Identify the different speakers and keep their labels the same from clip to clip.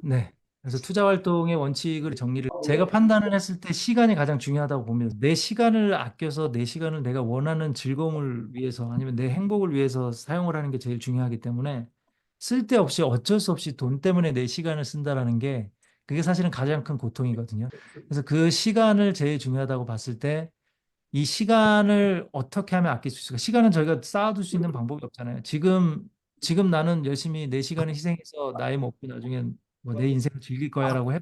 Speaker 1: 네. 그래서 투자 활동의 원칙을 정리를 제가 판단을 했을 때 시간이 가장 중요하다고 봅니다. 내 시간을 아껴서 내 시간을 내가 원하는 즐거움을 위해서 아니면 내 행복을 위해서 사용을 하는 게 제일 중요하기 때문에 쓸데없이 어쩔 수 없이 돈 때문에 내 시간을 쓴다라는 게 그게 사실은 가장 큰 고통이거든요. 그래서 그 시간을 제일 중요하다고 봤을 때 이 시간을 어떻게 하면 아낄 수 있을까? 시간은 저희가 쌓아둘 수 있는 방법이 없잖아요. 지금 나는 열심히 내 시간을 희생해서 나이 먹고 나중엔 뭐 내 인생을 즐길 거야라고 해.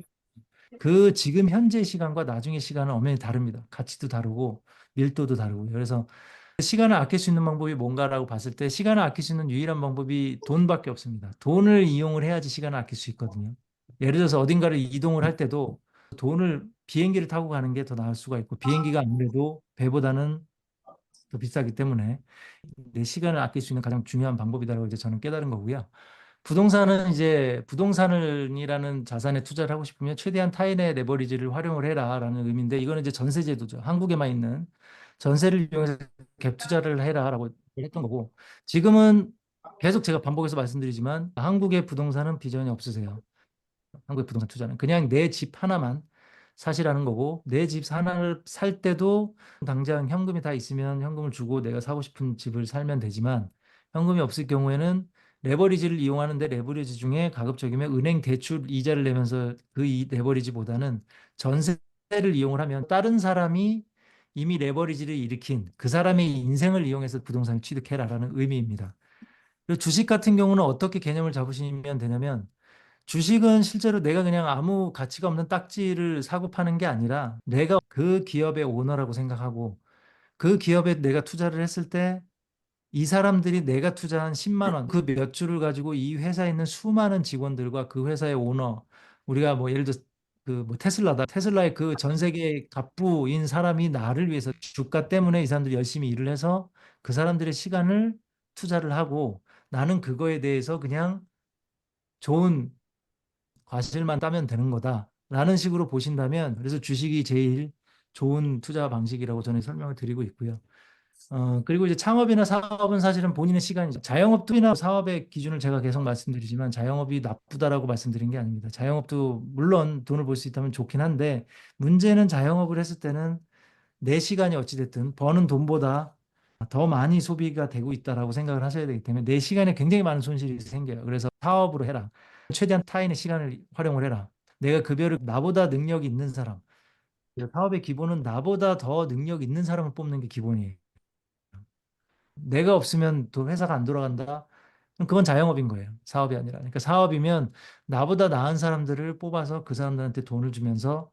Speaker 1: 그 지금 현재 시간과 나중의 시간은 엄연히 다릅니다. 가치도 다르고 밀도도 다르고요. 그래서 시간을 아낄 수 있는 방법이 뭔가라고 봤을 때 시간을 아낄 수 있는 유일한 방법이 돈밖에 없습니다. 돈을 이용을 해야지 시간을 아낄 수 있거든요. 예를 들어서 어딘가를 이동을 할 때도 돈을 비행기를 타고 가는 게 더 나을 수가 있고 비행기가 아무래도 배보다는 더 비싸기 때문에 내 시간을 아낄 수 있는 가장 중요한 방법이다라고 이제 저는 깨달은 거고요. 부동산은 이제 부동산이라는 자산에 투자를 하고 싶으면 최대한 타인의 레버리지를 활용을 해라라는 의미인데 이거는 이제 전세 제도죠. 한국에만 있는 전세를 이용해서 갭 투자를 해라라고 했던 거고 지금은 계속 제가 반복해서 말씀드리지만 한국의 부동산은 비전이 없으세요. 한국의 부동산 투자는 그냥 내 집 하나만 사시라는 거고 내 집 하나를 살 때도 당장 현금이 다 있으면 현금을 주고 내가 사고 싶은 집을 살면 되지만 현금이 없을 경우에는 레버리지를 이용하는데 레버리지 중에 가급적이면 은행 대출 이자를 내면서 그 레버리지보다는 전세를 이용을 하면 다른 사람이 이미 레버리지를 일으킨 그 사람의 인생을 이용해서 부동산을 취득해라라는 의미입니다. 그리고 주식 같은 경우는 어떻게 개념을 잡으시면 되냐면 주식은 실제로 내가 그냥 아무 가치가 없는 딱지를 사고 파는 게 아니라 내가 그 기업의 오너라고 생각하고 그 기업에 내가 투자를 했을 때 이 사람들이 내가 투자한 10만 원, 그 몇 주를 가지고 이 회사에 있는 수많은 직원들과 그 회사의 오너, 우리가 뭐 예를 들어 그 뭐 테슬라다. 테슬라의 그 전 세계 갑부인 사람이 나를 위해서 주가 때문에 이 사람들이 열심히 일을 해서 그 사람들의 시간을 투자를 하고 나는 그거에 대해서 그냥 좋은 과실만 따면 되는 거다라는 식으로 보신다면 그래서 주식이 제일 좋은 투자 방식이라고 저는 설명을 드리고 있고요. 그리고 이제 창업이나 사업은 사실은 본인의 시간이죠. 자영업이나 사업의 기준을 제가 계속 말씀드리지만 자영업이 나쁘다라고 말씀드린 게 아닙니다. 자영업도 물론 돈을 벌 수 있다면 좋긴 한데 문제는 자영업을 했을 때는 내 시간이 어찌됐든 버는 돈보다 더 많이 소비가 되고 있다라고 생각을 하셔야 되기 때문에 내 시간에 굉장히 많은 손실이 생겨요. 그래서 사업으로 해라. 최대한 타인의 시간을 활용을 해라. 내가 급여를 나보다 능력이 있는 사람. 사업의 기본은 나보다 더 능력 있는 사람을 뽑는 게 기본이에요. 내가 없으면 또 회사가 안 돌아간다. 그럼 그건 자영업인 거예요. 사업이 아니라. 그러니까 사업이면 나보다 나은 사람들을 뽑아서 그 사람들한테 돈을 주면서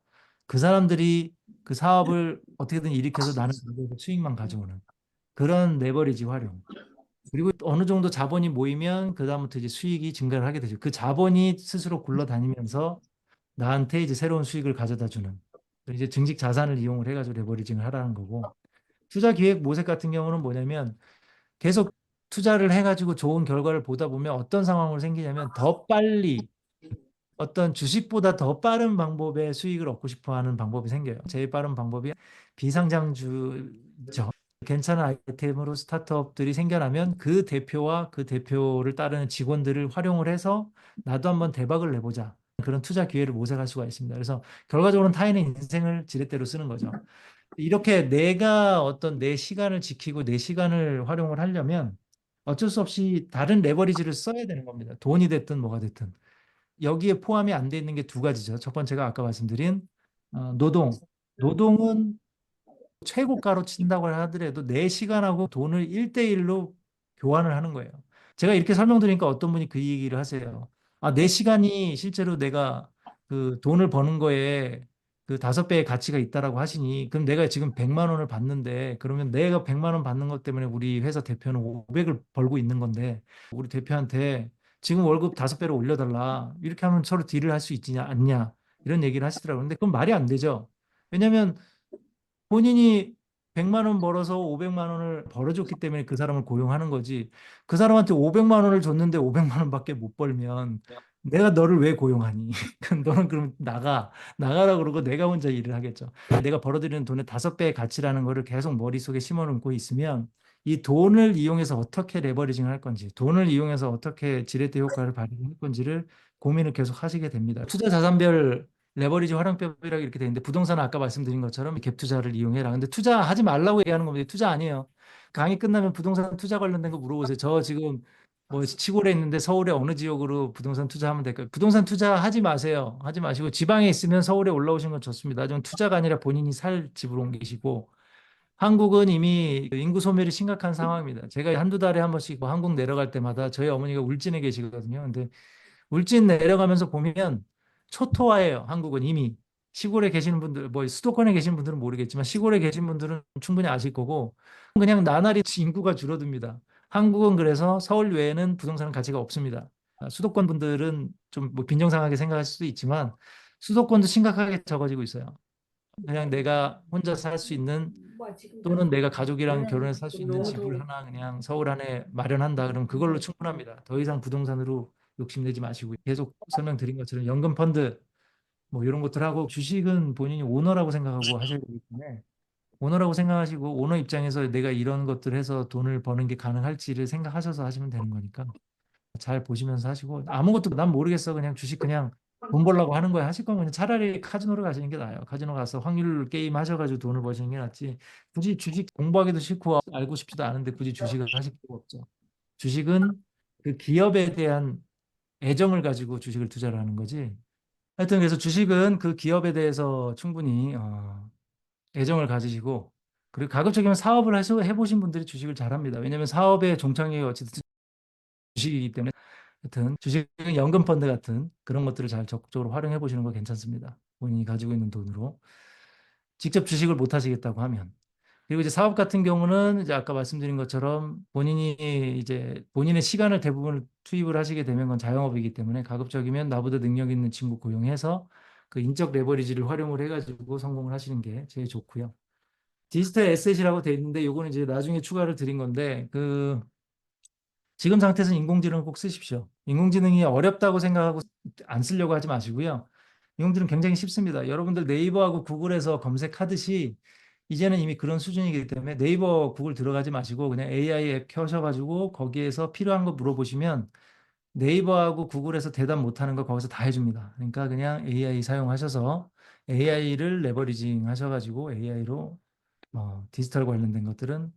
Speaker 1: 그 사람들이 그 사업을 어떻게든 일으켜서 나는 그거에서 수익만 가져오는 그런 레버리지 활용. 그리고 어느 정도 자본이 모이면 그다음부터 이제 수익이 증가를 하게 되죠. 그 자본이 스스로 굴러다니면서 나한테 이제 새로운 수익을 가져다 주는 이제 증식 자산을 이용을 해가지고 레버리징을 하라는 거고 투자 기획 모색 같은 경우는 뭐냐면 계속 투자를 해가지고 좋은 결과를 보다 보면 어떤 상황으로 생기냐면 더 빨리 어떤 주식보다 더 빠른 방법의 수익을 얻고 싶어 하는 방법이 생겨요. 제일 빠른 방법이 비상장주죠. 괜찮은 아이템으로 스타트업들이 생겨나면 그 대표와 그 대표를 따르는 직원들을 활용을 해서 나도 한번 대박을 내보자. 그런 투자 기회를 모색할 수가 있습니다. 그래서 결과적으로는 타인의 인생을 지렛대로 쓰는 거죠. 이렇게 내가 어떤 내 시간을 지키고 내 시간을 활용을 하려면 어쩔 수 없이 다른 레버리지를 써야 되는 겁니다. 돈이 됐든 뭐가 됐든. 여기에 포함이 안 돼 있는 게 두 가지죠. 첫 번째가 아까 말씀드린 노동. 노동은 최고가로 친다고 하더라도 내 시간하고 돈을 1대1로 교환을 하는 거예요. 제가 이렇게 설명드리니까 어떤 분이 그 얘기를 하세요. 아, 내 시간이 실제로 내가 그 돈을 버는 거에 그 5배의 가치가 있다라고 하시니 그럼 내가 지금 100만 원을 받는데 그러면 내가 100만 원 받는 것 때문에 우리 회사 대표는 500을 벌고 있는 건데 우리 대표한테 지금 월급 5배로 올려달라. 이렇게 하면 서로 딜을 할 수 있지 않냐. 이런 얘기를 하시더라고요. 근데 그건 말이 안 되죠. 왜냐하면 본인이 100만 원 벌어서 500만 원을 벌어줬기 때문에 그 사람을 고용하는 거지. 그 사람한테 500만 원을 줬는데 500만 원밖에 못 벌면 내가 너를 왜 고용하니? 너는 그럼 나가라 그러고 내가 혼자 일을 하겠죠. 내가 벌어들이는 돈의 5배의 가치라는 거를 계속 머릿속에 심어놓고 있으면 이 돈을 이용해서 어떻게 레버리징을 할 건지, 돈을 이용해서 어떻게 지렛대 효과를 발휘할 건지를 고민을 계속 하시게 됩니다. 투자 자산별 레버리지 활용법이라고 이렇게 돼 있는데 부동산은 아까 말씀드린 것처럼 갭 투자를 이용해라. 근데 투자하지 말라고 얘기하는 겁니다. 투자 아니에요. 강의 끝나면 부동산 투자 관련된 거 물어보세요. 저 지금 뭐 시골에 있는데 서울에 어느 지역으로 부동산 투자하면 될까요? 부동산 투자하지 마세요. 하지 마시고 지방에 있으면 서울에 올라오신 건 좋습니다. 좀 투자가 아니라 본인이 살 집으로 옮기시고 한국은 이미 인구 소멸이 심각한 상황입니다. 제가 한두 달에 한 번씩 뭐 한국 내려갈 때마다 저희 어머니가 울진에 계시거든요. 근데 울진 내려가면서 보면 초토화예요. 한국은 이미 시골에 계시는 분들, 뭐 수도권에 계신 분들은 모르겠지만 시골에 계신 분들은 충분히 아실 거고 그냥 나날이 인구가 줄어듭니다. 한국은 그래서 서울 외에는 부동산 가치가 없습니다. 수도권 분들은 좀 뭐 빈정상하게 생각할 수도 있지만 수도권도 심각하게 적어지고 있어요. 그냥 내가 혼자 살 수 있는 또는 내가 가족이랑 결혼해서 살 수 있는 집을 하나 그냥 서울 안에 마련한다. 그러면 그걸로 충분합니다. 더 이상 부동산으로 욕심내지 마시고 계속 설명드린 것처럼 연금 펀드 뭐 이런 것들하고 주식은 본인이 오너라고 생각하고 하셔야 되기 때문에 오너라고 생각하시고 오너 입장에서 내가 이런 것들 해서 돈을 버는 게 가능할지를 생각하셔서 하시면 되는 거니까 잘 보시면서 하시고 아무것도 난 모르겠어 그냥 주식 그냥 돈 벌려고 하는 거야 하실 거면 그냥 차라리 카지노를 가시는 게 나아요. 카지노 가서 확률 게임 하셔가지고 돈을 버시는 게 낫지 굳이 주식 공부하기도 싫고 알고 싶지도 않은데 굳이 주식을 하실 필요가 없죠. 주식은 그 기업에 대한 애정을 가지고 주식을 투자를 하는 거지. 하여튼 그래서 주식은 그 기업에 대해서 충분히 애정을 가지시고 그리고 가급적이면 사업을 해보신 분들이 주식을 잘합니다. 왜냐하면 사업의 종착역이 어쨌든 주식이기 때문에 하여튼 주식은 연금 펀드 같은 그런 것들을 잘 적극적으로 활용해 보시는 거 괜찮습니다. 본인이 가지고 있는 돈으로 직접 주식을 못 하시겠다고 하면 그리고 이제 사업 같은 경우는 이제 아까 말씀드린 것처럼 본인이 이제 본인의 시간을 대부분 투입을 하시게 되면 건 자영업이기 때문에 가급적이면 나보다 능력 있는 친구 고용해서 그 인적 레버리지를 활용을 해가지고 성공을 하시는 게 제일 좋고요. 디지털 에셋이라고 돼 있는데 요거는 이제 나중에 추가를 드린 건데 그 지금 상태에서는 인공지능을 꼭 쓰십시오. 인공지능이 어렵다고 생각하고 안 쓰려고 하지 마시고요. 인공지능 굉장히 쉽습니다. 여러분들 네이버하고 구글에서 검색하듯이 이제는 이미 그런 수준이기 때문에 네이버 구글 들어가지 마시고 그냥 AI 앱 켜셔가지고 거기에서 필요한 거 물어보시면 네이버하고 구글에서 대답 못하는 거 거기서 다 해줍니다. 그러니까 그냥 AI 사용하셔서 AI를 레버리징 하셔가지고 AI로 디지털 관련된 것들은